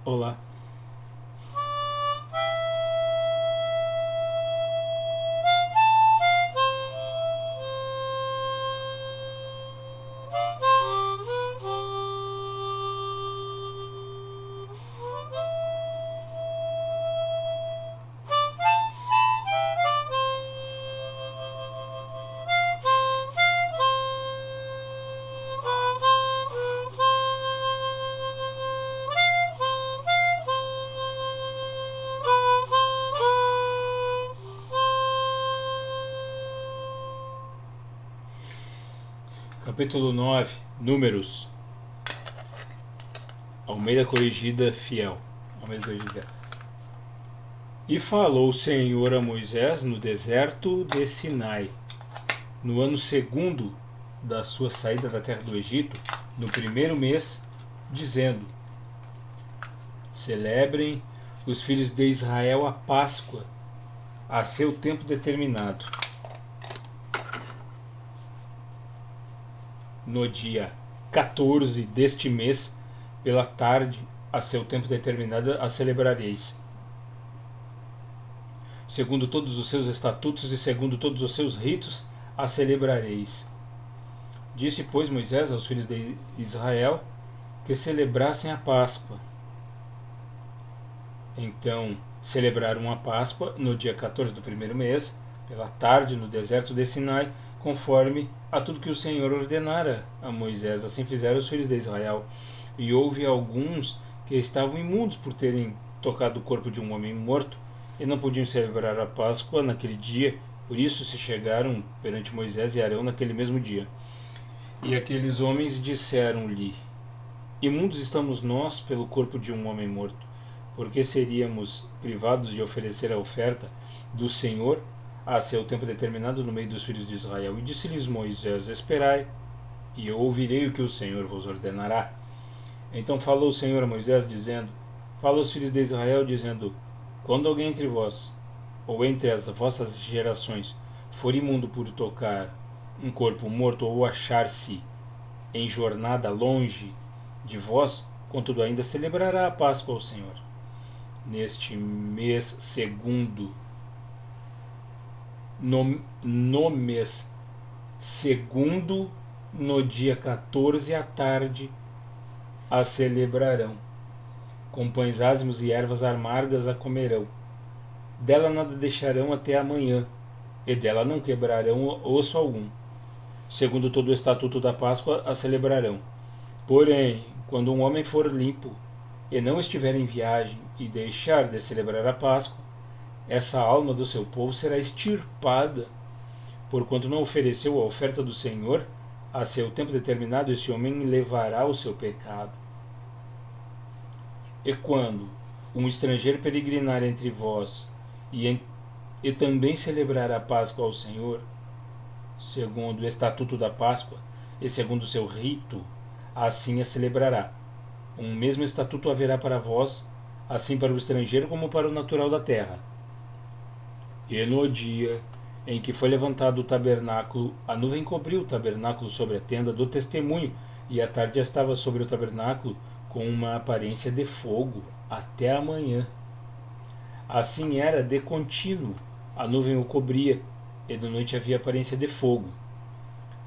Olá. Capítulo 9. Números. Almeida Corrigida Fiel. Almeida Corrigida Fiel. E falou o Senhor a Moisés no deserto de Sinai, no ano segundo da sua saída da terra do Egito, no primeiro mês, dizendo: Celebrem os filhos de Israel a Páscoa, a seu tempo determinado. No dia 14 deste mês, pela tarde, a seu tempo determinado, a celebrareis. Segundo todos os seus estatutos e segundo todos os seus ritos, a celebrareis. Disse, pois, Moisés aos filhos de Israel que celebrassem a Páscoa. Então, celebraram a Páscoa no dia 14 do primeiro mês, pela tarde, no deserto de Sinai, conforme a tudo que o Senhor ordenara a Moisés. Assim fizeram os filhos de Israel. E houve alguns que estavam imundos por terem tocado o corpo de um homem morto, e não podiam celebrar a Páscoa naquele dia. Por isso se chegaram perante Moisés e Arão naquele mesmo dia. E aqueles homens disseram-lhe: Imundos estamos nós pelo corpo de um homem morto, porque seríamos privados de oferecer a oferta do Senhor a seu tempo determinado no meio dos filhos de Israel. E disse-lhes Moisés: Esperai, e eu ouvirei o que o Senhor vos ordenará. Então falou o Senhor a Moisés, dizendo: Fala aos filhos de Israel, dizendo: Quando alguém entre vós, ou entre as vossas gerações, for imundo por tocar um corpo morto, ou achar-se em jornada longe de vós, contudo ainda celebrará a Páscoa ao Senhor. Neste mês segundo, no mês segundo, no dia 14 à tarde, a celebrarão. Com pães ázimos e ervas amargas a comerão. Dela nada deixarão até amanhã, e dela não quebrarão osso algum. Segundo todo o estatuto da Páscoa, a celebrarão. Porém, quando um homem for limpo, e não estiver em viagem, e deixar de celebrar a Páscoa, essa alma do seu povo será extirpada, porquanto não ofereceu a oferta do Senhor, a seu tempo determinado, esse homem levará o seu pecado. E quando um estrangeiro peregrinar entre vós, e também celebrar a Páscoa ao Senhor, segundo o estatuto da Páscoa, e segundo o seu rito, assim a celebrará. Um mesmo estatuto haverá para vós, assim para o estrangeiro como para o natural da terra. E no dia em que foi levantado o tabernáculo, a nuvem cobriu o tabernáculo sobre a tenda do testemunho, e a tarde estava sobre o tabernáculo com uma aparência de fogo até amanhã. Assim era de contínuo, a nuvem o cobria, e de noite havia aparência de fogo.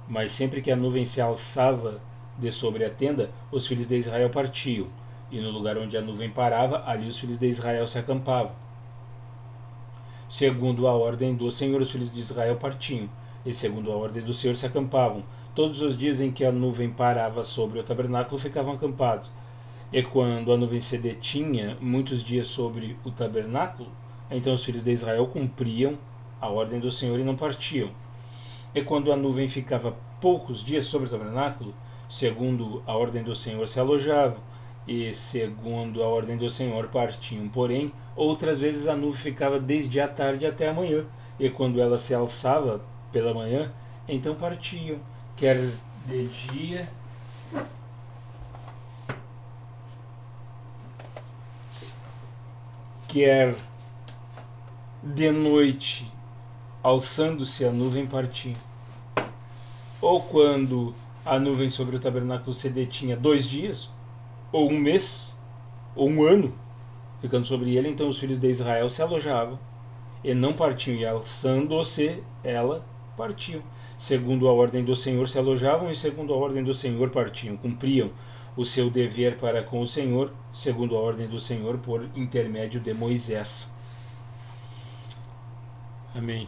Mas sempre que a nuvem se alçava de sobre a tenda, os filhos de Israel partiam, e no lugar onde a nuvem parava, ali os filhos de Israel se acampavam. Segundo a ordem do Senhor, os filhos de Israel partiam, e segundo a ordem do Senhor se acampavam. Todos os dias em que a nuvem parava sobre o tabernáculo, ficavam acampados. E quando a nuvem se detinha muitos dias sobre o tabernáculo, então os filhos de Israel cumpriam a ordem do Senhor e não partiam. E quando a nuvem ficava poucos dias sobre o tabernáculo, segundo a ordem do Senhor se alojavam, e segundo a ordem do Senhor partiam. Porém, outras vezes a nuvem ficava desde a tarde até a manhã, e quando ela se alçava pela manhã, então partiam, quer de dia, quer de noite, alçando-se a nuvem partiam. Ou quando a nuvem sobre o tabernáculo se detinha 2 dias, ou um mês, ou um ano ficando sobre ele, então os filhos de Israel se alojavam e não partiam, e alçando-se ela, partiam. Segundo a ordem do Senhor se alojavam, e segundo a ordem do Senhor partiam. Cumpriam o seu dever para com o Senhor, segundo a ordem do Senhor, por intermédio de Moisés. Amém.